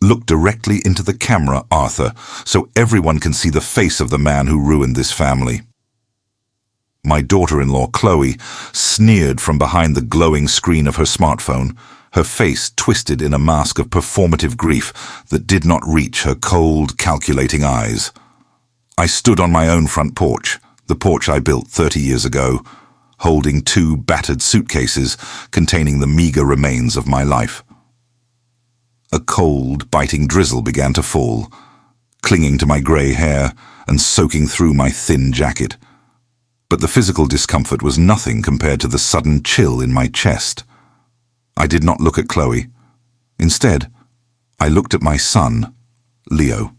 Look directly into the camera, Arthur, so everyone can see the face of the man who ruined this family. My daughter-in-law, Chloe, sneered from behind the glowing screen of her smartphone, her face twisted in a mask of performative grief that did not reach her cold, calculating eyes. I stood on my own front porch, the porch I built 30 years ago, holding 2 battered suitcases containing the meager remains of my life. A cold, biting drizzle began to fall, clinging to my grey hair and soaking through my thin jacket. But the physical discomfort was nothing compared to the sudden chill in my chest. I did not look at Chloe. Instead, I looked at my son, Leo.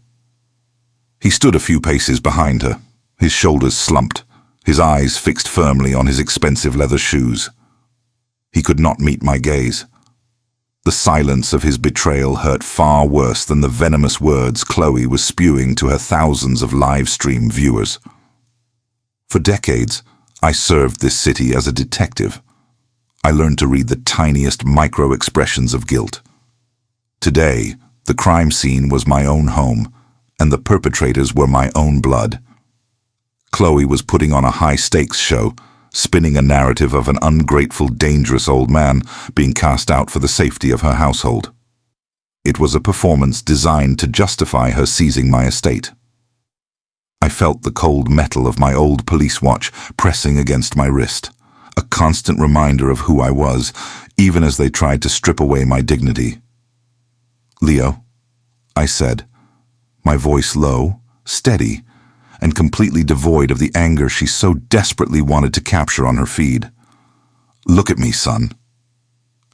He stood a few paces behind her, his shoulders slumped, his eyes fixed firmly on his expensive leather shoes. He could not meet my gaze. The silence of his betrayal hurt far worse than the venomous words Chloe was spewing to her thousands of live-stream viewers. For decades, I served this city as a detective. I learned to read the tiniest micro-expressions of guilt. Today, the crime scene was my own home, and the perpetrators were my own blood. Chloe was putting on a high-stakes show, spinning a narrative of an ungrateful, dangerous old man being cast out for the safety of her household. It was a performance designed to justify her seizing my estate. I felt the cold metal of my old police watch pressing against my wrist, a constant reminder of who I was, even as they tried to strip away my dignity. "Leo," I said, my voice low, steady, and completely devoid of the anger she so desperately wanted to capture on her feed. "Look at me, son."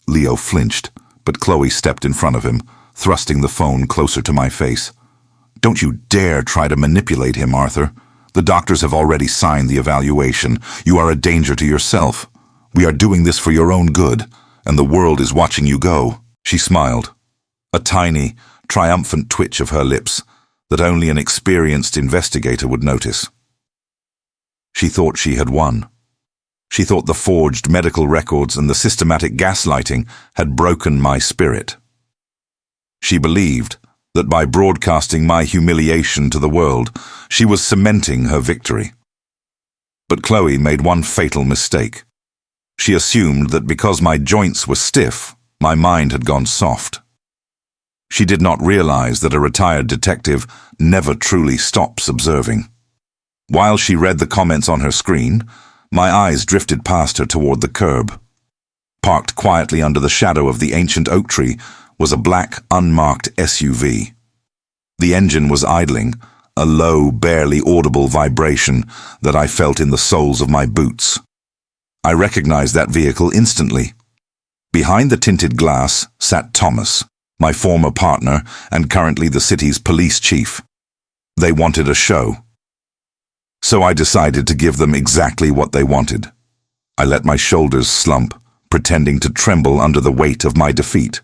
Leo flinched, but Chloe stepped in front of him, thrusting the phone closer to my face. "Don't you dare try to manipulate him, Arthur. The doctors have already signed the evaluation. You are a danger to yourself. We are doing this for your own good, and the world is watching you go." She smiled, a tiny, triumphant twitch of her lips that only an experienced investigator would notice. She thought she had won. She thought the forged medical records and the systematic gaslighting had broken my spirit. She believed that by broadcasting my humiliation to the world, she was cementing her victory. But Chloe made one fatal mistake. She assumed that because my joints were stiff, my mind had gone soft. She did not realize that a retired detective never truly stops observing. While she read the comments on her screen, my eyes drifted past her toward the curb. Parked quietly under the shadow of the ancient oak tree was a black, unmarked SUV. The engine was idling, a low, barely audible vibration that I felt in the soles of my boots. I recognized that vehicle instantly. Behind the tinted glass sat Thomas, my former partner and currently the city's police chief. They wanted a show. So I decided to give them exactly what they wanted. I let my shoulders slump, pretending to tremble under the weight of my defeat.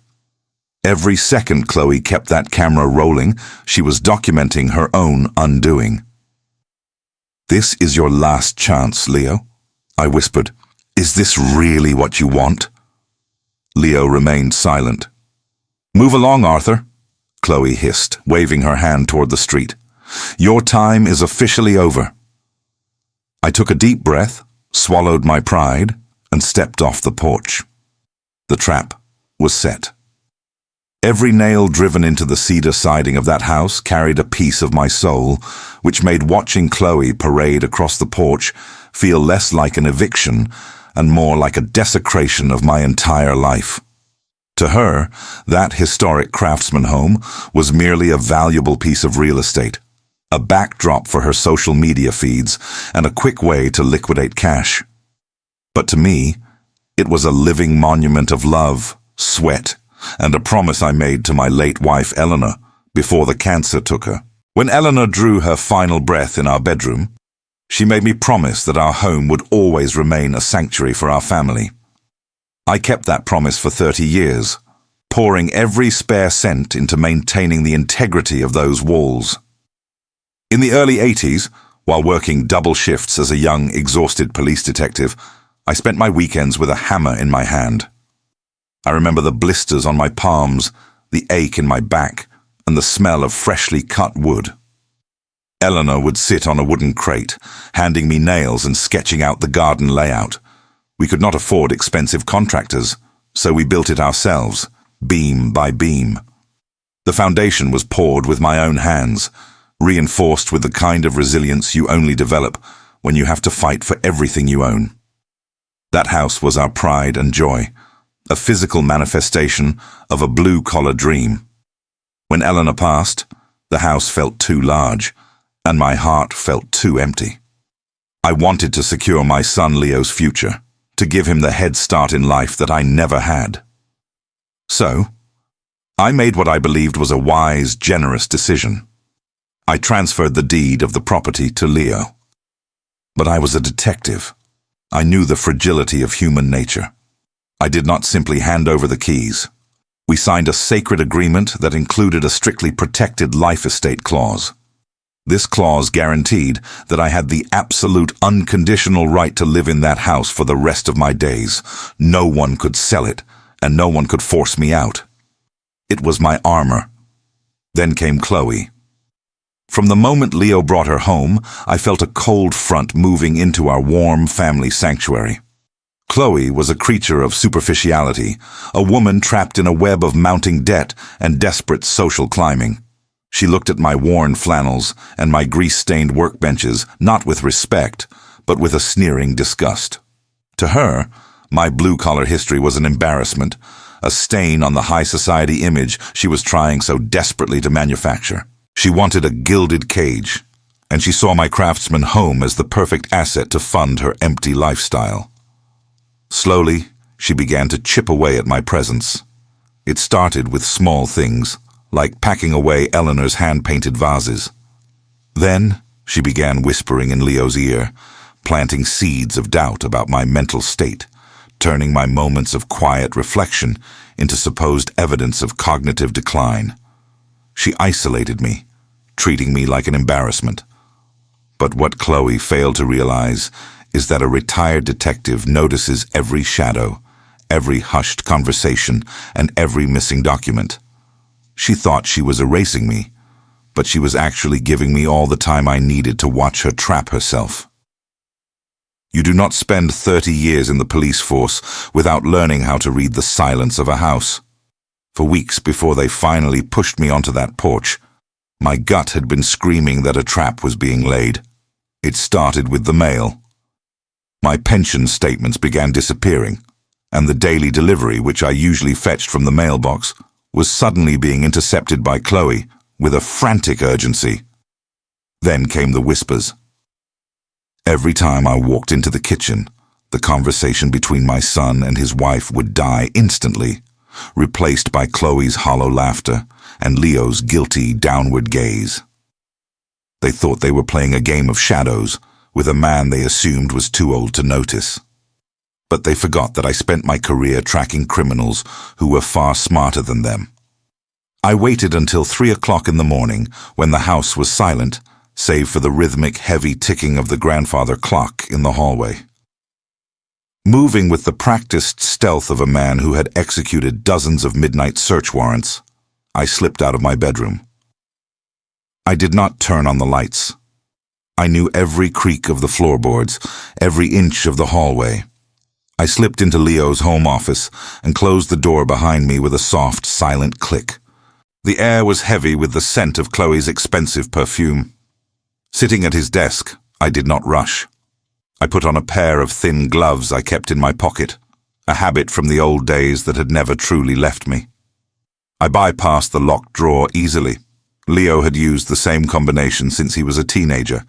Every second Chloe kept that camera rolling, she was documenting her own undoing. "This is your last chance, Leo," I whispered. "Is this really what you want?" Leo remained silent. "Move along, Arthur," Chloe hissed, waving her hand toward the street. "Your time is officially over." I took a deep breath, swallowed my pride, and stepped off the porch. The trap was set. Every nail driven into the cedar siding of that house carried a piece of my soul, which made watching Chloe parade across the porch feel less like an eviction and more like a desecration of my entire life. To her, that historic craftsman home was merely a valuable piece of real estate, a backdrop for her social media feeds, and a quick way to liquidate cash. But to me, it was a living monument of love, sweat, and a promise I made to my late wife Eleanor before the cancer took her. When Eleanor drew her final breath in our bedroom, she made me promise that our home would always remain a sanctuary for our family. I kept that promise for 30 years, pouring every spare cent into maintaining the integrity of those walls. In the early 80s, while working double shifts as a young, exhausted police detective, I spent my weekends with a hammer in my hand. I remember the blisters on my palms, the ache in my back, and the smell of freshly cut wood. Eleanor would sit on a wooden crate, handing me nails and sketching out the garden layout. We could not afford expensive contractors, so we built it ourselves, beam by beam. The foundation was poured with my own hands, reinforced with the kind of resilience you only develop when you have to fight for everything you own. That house was our pride and joy, a physical manifestation of a blue-collar dream. When Eleanor passed, the house felt too large, and my heart felt too empty. I wanted to secure my son Leo's future, to give him the head start in life that I never had. So, I made what I believed was a wise, generous decision. I transferred the deed of the property to Leo. But I was a detective. I knew the fragility of human nature. I did not simply hand over the keys. We signed a sacred agreement that included a strictly protected life estate clause. This clause guaranteed that I had the absolute unconditional right to live in that house for the rest of my days. No one could sell it, and no one could force me out. It was my armor. Then came Chloe. From the moment Leo brought her home, I felt a cold front moving into our warm family sanctuary. Chloe was a creature of superficiality, a woman trapped in a web of mounting debt and desperate social climbing. She looked at my worn flannels and my grease-stained workbenches not with respect, but with a sneering disgust. To her, my blue-collar history was an embarrassment, a stain on the high society image she was trying so desperately to manufacture. She wanted a gilded cage, and she saw my craftsman home as the perfect asset to fund her empty lifestyle. Slowly, she began to chip away at my presence. It started with small things, like packing away Eleanor's hand-painted vases. Then, she began whispering in Leo's ear, planting seeds of doubt about my mental state, turning my moments of quiet reflection into supposed evidence of cognitive decline. She isolated me, treating me like an embarrassment. But what Chloe failed to realize is that a retired detective notices every shadow, every hushed conversation, and every missing document. She thought she was erasing me, but she was actually giving me all the time I needed to watch her trap herself. You do not spend 30 years in the police force without learning how to read the silence of a house. For weeks before they finally pushed me onto that porch, my gut had been screaming that a trap was being laid. It started with the mail. My pension statements began disappearing, and the daily delivery, which I usually fetched from the mailbox, was suddenly being intercepted by Chloe with a frantic urgency. Then came the whispers. Every time I walked into the kitchen, the conversation between my son and his wife would die instantly, replaced by Chloe's hollow laughter and Leo's guilty downward gaze. They thought they were playing a game of shadows with a man they assumed was too old to notice. But they forgot that I spent my career tracking criminals who were far smarter than them. I waited until 3 o'clock in the morning, when the house was silent, save for the rhythmic, heavy ticking of the grandfather clock in the hallway. Moving with the practiced stealth of a man who had executed dozens of midnight search warrants, I slipped out of my bedroom. I did not turn on the lights. I knew every creak of the floorboards, every inch of the hallway. I slipped into Leo's home office and closed the door behind me with a soft, silent click. The air was heavy with the scent of Chloe's expensive perfume. Sitting at his desk, I did not rush. I put on a pair of thin gloves I kept in my pocket, a habit from the old days that had never truly left me. I bypassed the locked drawer easily. Leo had used the same combination since he was a teenager,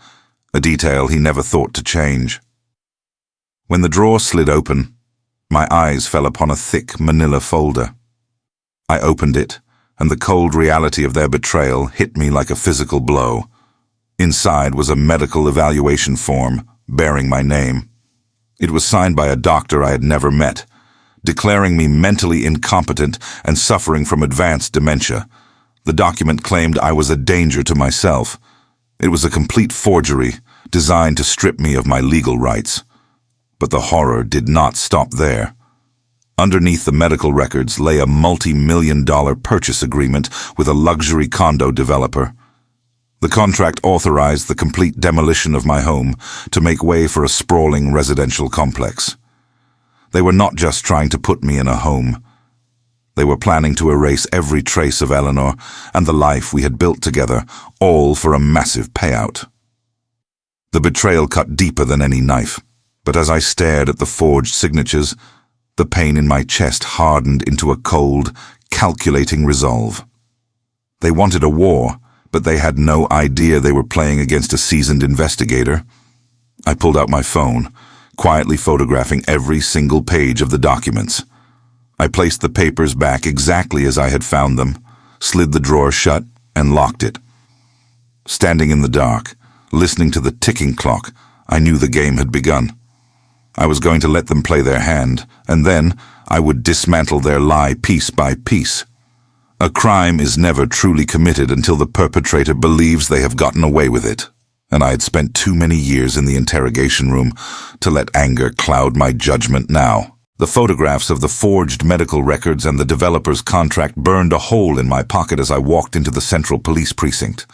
a detail he never thought to change. When the drawer slid open, my eyes fell upon a thick manila folder. I opened it, and the cold reality of their betrayal hit me like a physical blow. Inside was a medical evaluation form bearing my name. It was signed by a doctor I had never met, declaring me mentally incompetent and suffering from advanced dementia. The document claimed I was a danger to myself. It was a complete forgery, designed to strip me of my legal rights. But the horror did not stop there. Underneath the medical records lay a multi-million-dollar purchase agreement with a luxury condo developer. The contract authorized the complete demolition of my home to make way for a sprawling residential complex. They were not just trying to put me in a home. They were planning to erase every trace of Eleanor and the life we had built together, all for a massive payout. The betrayal cut deeper than any knife, but as I stared at the forged signatures, the pain in my chest hardened into a cold, calculating resolve. They wanted a war, but they had no idea they were playing against a seasoned investigator. I pulled out my phone, quietly photographing every single page of the documents. I placed the papers back exactly as I had found them, slid the drawer shut, and locked it. Standing in the dark, listening to the ticking clock, I knew the game had begun. I was going to let them play their hand, and then I would dismantle their lie piece by piece. A crime is never truly committed until the perpetrator believes they have gotten away with it, and I had spent too many years in the interrogation room to let anger cloud my judgment now. The photographs of the forged medical records and the developer's contract burned a hole in my pocket as I walked into the Central Police Precinct.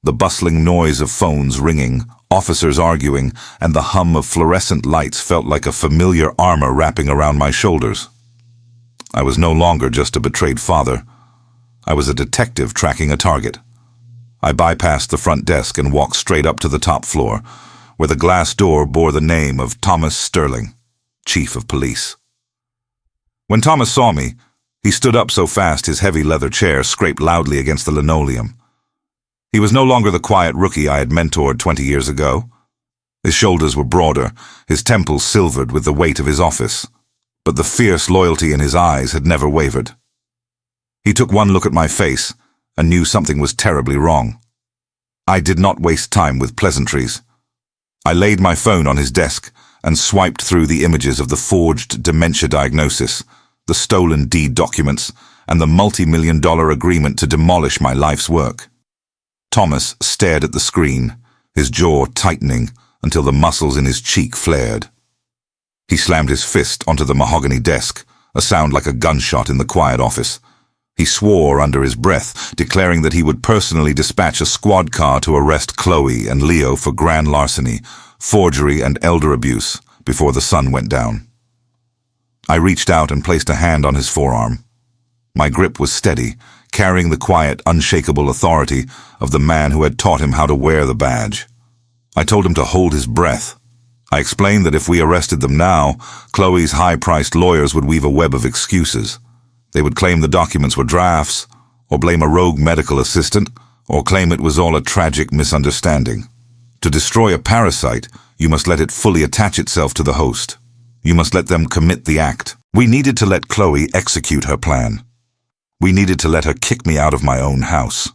The bustling noise of phones ringing, officers arguing, and the hum of fluorescent lights felt like a familiar armor wrapping around my shoulders. I was no longer just a betrayed father. I was a detective tracking a target. I bypassed the front desk and walked straight up to the top floor, where the glass door bore the name of Thomas Sterling, Chief of Police. When Thomas saw me, he stood up so fast his heavy leather chair scraped loudly against the linoleum. He was no longer the quiet rookie I had mentored 20 years ago. His shoulders were broader, his temples silvered with the weight of his office, but the fierce loyalty in his eyes had never wavered. He took one look at my face and knew something was terribly wrong. I did not waste time with pleasantries. I laid my phone on his desk and swiped through the images of the forged dementia diagnosis, the stolen deed documents, and the multi-million-dollar agreement to demolish my life's work. Thomas stared at the screen, his jaw tightening until the muscles in his cheek flared. He slammed his fist onto the mahogany desk, a sound like a gunshot in the quiet office. He swore under his breath, declaring that he would personally dispatch a squad car to arrest Chloe and Leo for grand larceny, forgery, and elder abuse before the sun went down. I reached out and placed a hand on his forearm. My grip was steady, carrying the quiet, unshakable authority of the man who had taught him how to wear the badge. I told him to hold his breath. I explained that if we arrested them now, Chloe's high-priced lawyers would weave a web of excuses. They would claim the documents were drafts, or blame a rogue medical assistant, or claim it was all a tragic misunderstanding. To destroy a parasite, you must let it fully attach itself to the host. You must let them commit the act. We needed to let Chloe execute her plan. We needed to let her kick me out of my own house.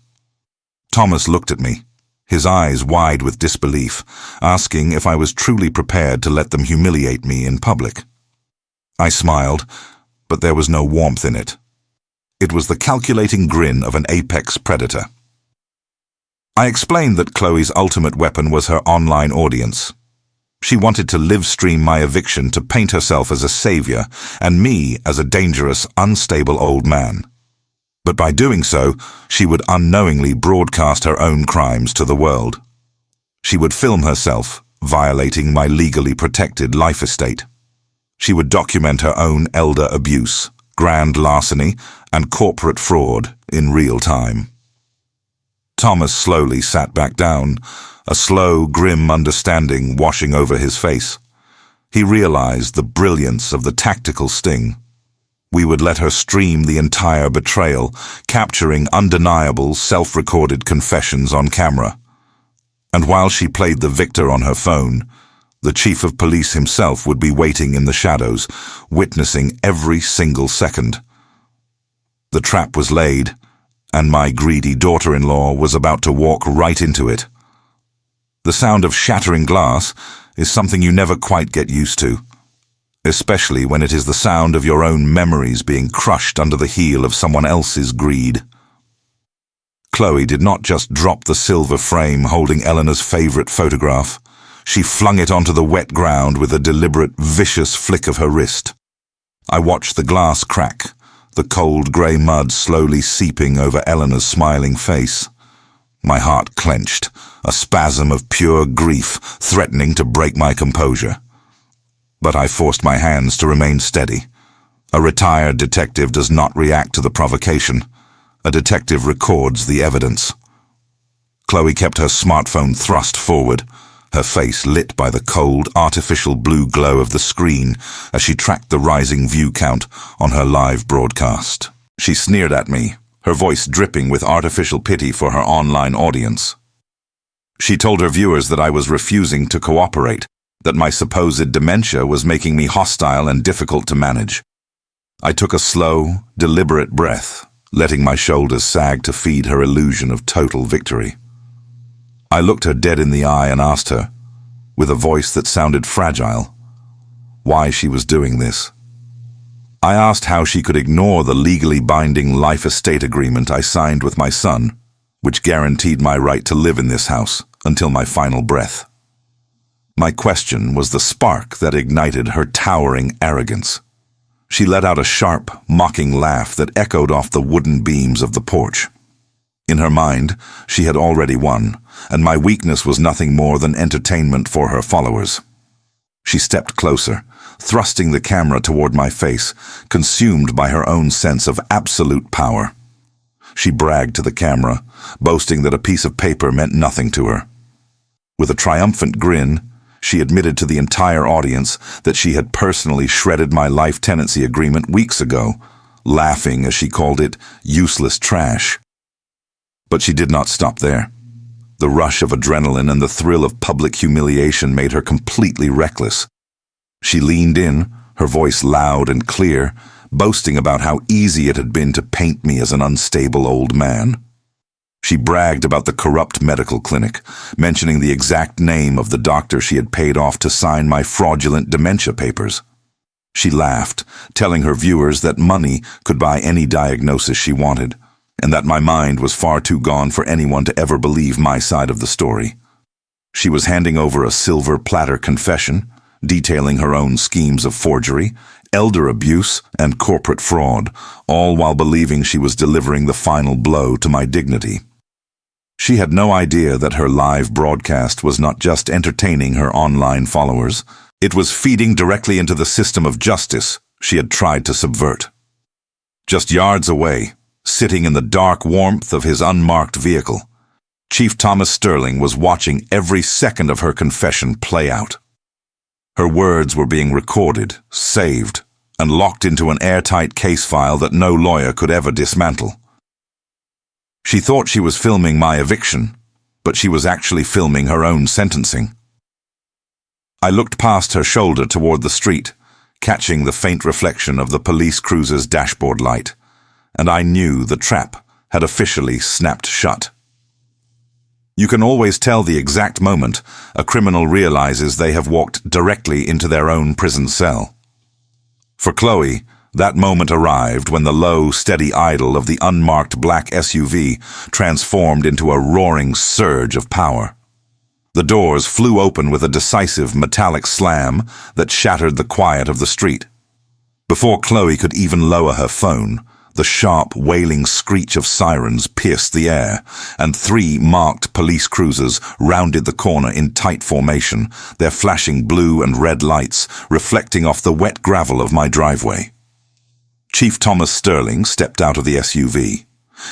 Thomas looked at me, his eyes wide with disbelief, asking if I was truly prepared to let them humiliate me in public. I smiled, but there was no warmth in it. It was the calculating grin of an apex predator. I explained that Chloe's ultimate weapon was her online audience. She wanted to live stream my eviction to paint herself as a savior and me as a dangerous, unstable old man. But by doing so, she would unknowingly broadcast her own crimes to the world. She would film herself violating my legally protected life estate. She would document her own elder abuse, grand larceny, and corporate fraud in real time. Thomas slowly sat back down, a slow, grim understanding washing over his face. He realized the brilliance of the tactical sting. We would let her stream the entire betrayal, capturing undeniable, self-recorded confessions on camera. And while she played the victor on her phone, the chief of police himself would be waiting in the shadows, witnessing every single second. The trap was laid, and my greedy daughter-in-law was about to walk right into it. The sound of shattering glass is something you never quite get used to, especially when it is the sound of your own memories being crushed under the heel of someone else's greed. Chloe did not just drop the silver frame holding Eleanor's favorite photograph. She flung it onto the wet ground with a deliberate, vicious flick of her wrist. I watched the glass crack, the cold grey mud slowly seeping over Eleanor's smiling face. My heart clenched, a spasm of pure grief threatening to break my composure. But I forced my hands to remain steady. A retired detective does not react to the provocation. A detective records the evidence. Chloe kept her smartphone thrust forward, her face lit by the cold, artificial blue glow of the screen as she tracked the rising view count on her live broadcast. She sneered at me, her voice dripping with artificial pity for her online audience. She told her viewers that I was refusing to cooperate, that my supposed dementia was making me hostile and difficult to manage. I took a slow, deliberate breath, letting my shoulders sag to feed her illusion of total victory. I looked her dead in the eye and asked her, with a voice that sounded fragile, why she was doing this. I asked how she could ignore the legally binding life estate agreement I signed with my son, which guaranteed my right to live in this house until my final breath. My question was the spark that ignited her towering arrogance. She let out a sharp, mocking laugh that echoed off the wooden beams of the porch. In her mind, she had already won, and my weakness was nothing more than entertainment for her followers. She stepped closer, thrusting the camera toward my face, consumed by her own sense of absolute power. She bragged to the camera, boasting that a piece of paper meant nothing to her. With a triumphant grin, she admitted to the entire audience that she had personally shredded my life tenancy agreement weeks ago, laughing as she called it useless trash. But she did not stop there. The rush of adrenaline and the thrill of public humiliation made her completely reckless. She leaned in, her voice loud and clear, boasting about how easy it had been to paint me as an unstable old man. She bragged about the corrupt medical clinic, mentioning the exact name of the doctor she had paid off to sign my fraudulent dementia papers. She laughed, telling her viewers that money could buy any diagnosis she wanted, and that my mind was far too gone for anyone to ever believe my side of the story. She was handing over a silver platter confession, detailing her own schemes of forgery, elder abuse, and corporate fraud, all while believing she was delivering the final blow to my dignity. She had no idea that her live broadcast was not just entertaining her online followers, it was feeding directly into the system of justice she had tried to subvert. Just yards away, sitting in the dark warmth of his unmarked vehicle, Chief Thomas Sterling was watching every second of her confession play out. Her words were being recorded, saved, and locked into an airtight case file that no lawyer could ever dismantle. She thought she was filming my eviction, but she was actually filming her own sentencing. I looked past her shoulder toward the street, catching the faint reflection of the police cruiser's dashboard light, and I knew the trap had officially snapped shut. You can always tell the exact moment a criminal realizes they have walked directly into their own prison cell. For Chloe, that moment arrived when the low, steady idle of the unmarked black SUV transformed into a roaring surge of power. The doors flew open with a decisive metallic slam that shattered the quiet of the street. Before Chloe could even lower her phone, the sharp, wailing screech of sirens pierced the air, and 3 marked police cruisers rounded the corner in tight formation, their flashing blue and red lights reflecting off the wet gravel of my driveway. Chief Thomas Sterling stepped out of the SUV.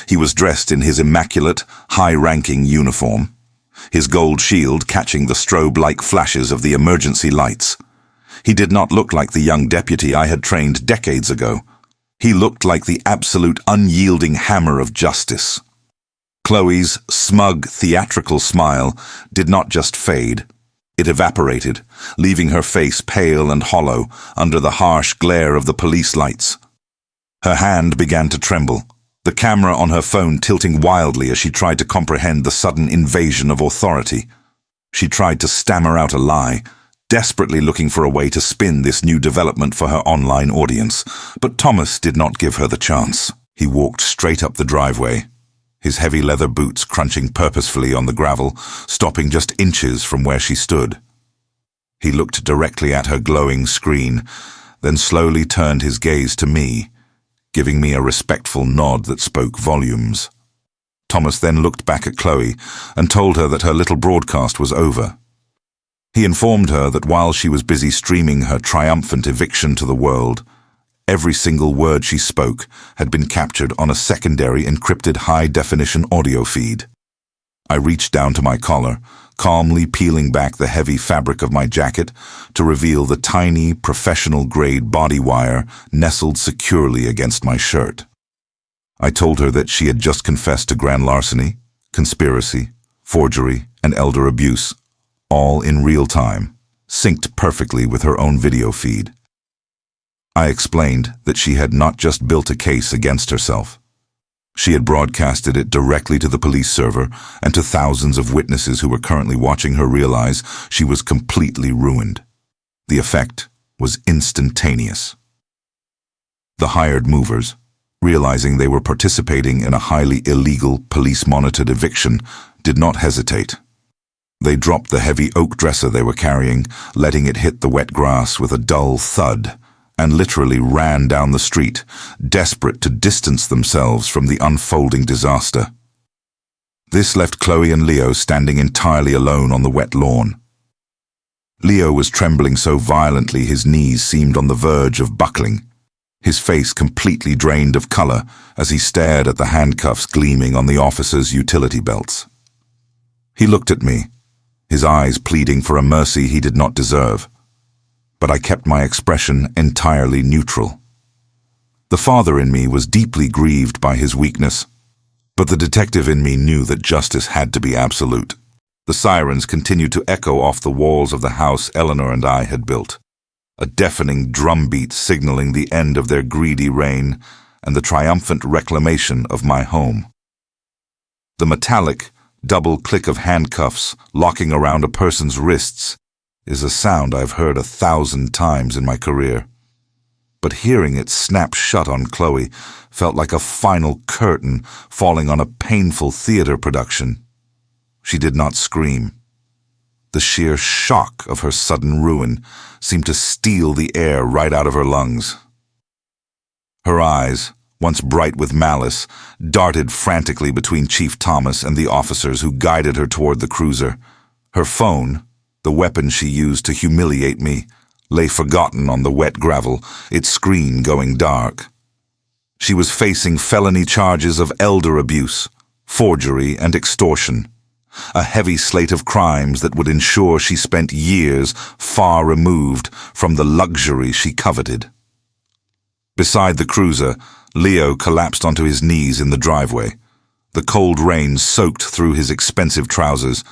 He was dressed in his immaculate, high-ranking uniform, his gold shield catching the strobe-like flashes of the emergency lights. He did not look like the young deputy I had trained decades ago. He looked like the absolute unyielding hammer of justice. Chloe's smug, theatrical smile did not just fade. It evaporated, leaving her face pale and hollow under the harsh glare of the police lights. Her hand began to tremble, the camera on her phone tilting wildly as she tried to comprehend the sudden invasion of authority. She tried to stammer out a lie, desperately looking for a way to spin this new development for her online audience, but Thomas did not give her the chance. He walked straight up the driveway, his heavy leather boots crunching purposefully on the gravel, stopping just inches from where she stood. He looked directly at her glowing screen, then slowly turned his gaze to me, giving me a respectful nod that spoke volumes. Thomas then looked back at Chloe and told her that her little broadcast was over. He informed her that while she was busy streaming her triumphant eviction to the world, every single word she spoke had been captured on a secondary encrypted high-definition audio feed. I reached down to my collar, calmly peeling back the heavy fabric of my jacket to reveal the tiny, professional-grade body wire nestled securely against my shirt. I told her that she had just confessed to grand larceny, conspiracy, forgery, and elder abuse, all in real time, synced perfectly with her own video feed. I explained that she had not just built a case against herself. She had broadcasted it directly to the police server and to thousands of witnesses who were currently watching her realize she was completely ruined. The effect was instantaneous. The hired movers, realizing they were participating in a highly illegal, police-monitored eviction, did not hesitate. They dropped the heavy oak dresser they were carrying, letting it hit the wet grass with a dull thud, and literally ran down the street, desperate to distance themselves from the unfolding disaster. This left Chloe and Leo standing entirely alone on the wet lawn. Leo was trembling so violently his knees seemed on the verge of buckling, his face completely drained of color as he stared at the handcuffs gleaming on the officer's utility belts. He looked at me, his eyes pleading for a mercy he did not deserve. But I kept my expression entirely neutral. The father in me was deeply grieved by his weakness, but the detective in me knew that justice had to be absolute. The sirens continued to echo off the walls of the house Eleanor and I had built, a deafening drumbeat signaling the end of their greedy reign and the triumphant reclamation of my home. The metallic, double click of handcuffs locking around a person's wrists is a sound I've heard 1,000 times in my career. But hearing it snap shut on Chloe felt like a final curtain falling on a painful theater production. She did not scream. The sheer shock of her sudden ruin seemed to steal the air right out of her lungs. Her eyes, once bright with malice, darted frantically between Chief Thomas and the officers who guided her toward the cruiser. Her phone, the weapon she used to humiliate me, lay forgotten on the wet gravel, its screen going dark. She was facing felony charges of elder abuse, forgery, and extortion, a heavy slate of crimes that would ensure she spent years far removed from the luxury she coveted. Beside the cruiser, Leo collapsed onto his knees in the driveway. The cold rain soaked through his expensive trousers,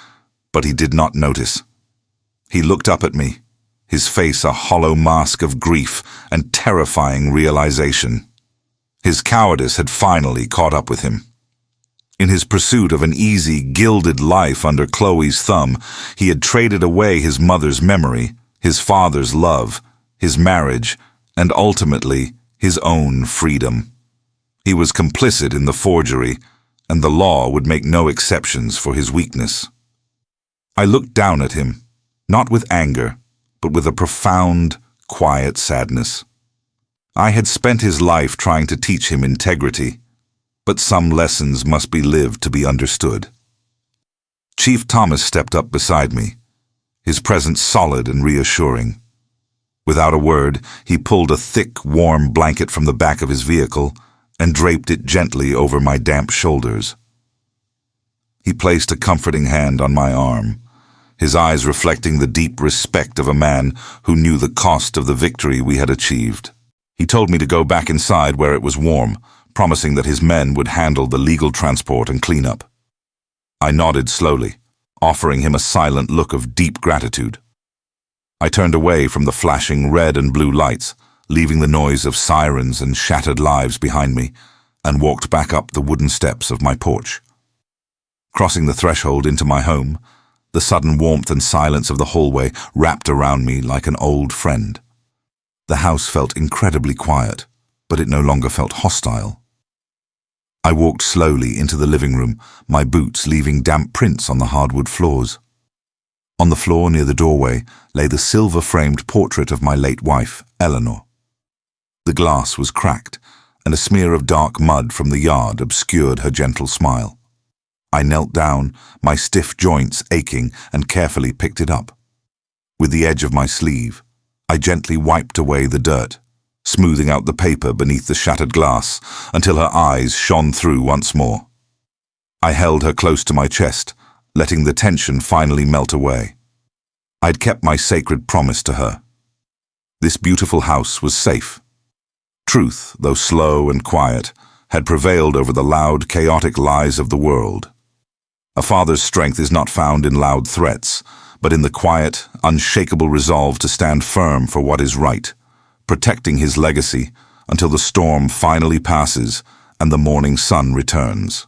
but he did not notice. He looked up at me, his face a hollow mask of grief and terrifying realization. His cowardice had finally caught up with him. In his pursuit of an easy, gilded life under Chloe's thumb, he had traded away his mother's memory, his father's love, his marriage, and ultimately his own freedom. He was complicit in the forgery, and the law would make no exceptions for his weakness. I looked down at him, not with anger, but with a profound, quiet sadness. I had spent his life trying to teach him integrity, but some lessons must be lived to be understood. Chief Thomas stepped up beside me, his presence solid and reassuring. Without a word, he pulled a thick, warm blanket from the back of his vehicle and draped it gently over my damp shoulders. He placed a comforting hand on my arm, his eyes reflecting the deep respect of a man who knew the cost of the victory we had achieved. He told me to go back inside where it was warm, promising that his men would handle the legal transport and cleanup. I nodded slowly, offering him a silent look of deep gratitude. I turned away from the flashing red and blue lights, leaving the noise of sirens and shattered lives behind me, and walked back up the wooden steps of my porch. Crossing the threshold into my home, the sudden warmth and silence of the hallway wrapped around me like an old friend. The house felt incredibly quiet, but it no longer felt hostile. I walked slowly into the living room, my boots leaving damp prints on the hardwood floors. On the floor near the doorway lay the silver-framed portrait of my late wife, Eleanor, The glass was cracked, and a smear of dark mud from the yard obscured her gentle smile. I knelt down, my stiff joints aching, and carefully picked it up. With the edge of my sleeve, I gently wiped away the dirt, smoothing out the paper beneath the shattered glass until her eyes shone through once more. I held her close to my chest, letting the tension finally melt away. I'd kept my sacred promise to her. This beautiful house was safe. Truth, though slow and quiet, had prevailed over the loud, chaotic lies of the world. A father's strength is not found in loud threats, but in the quiet, unshakable resolve to stand firm for what is right, protecting his legacy until the storm finally passes and the morning sun returns.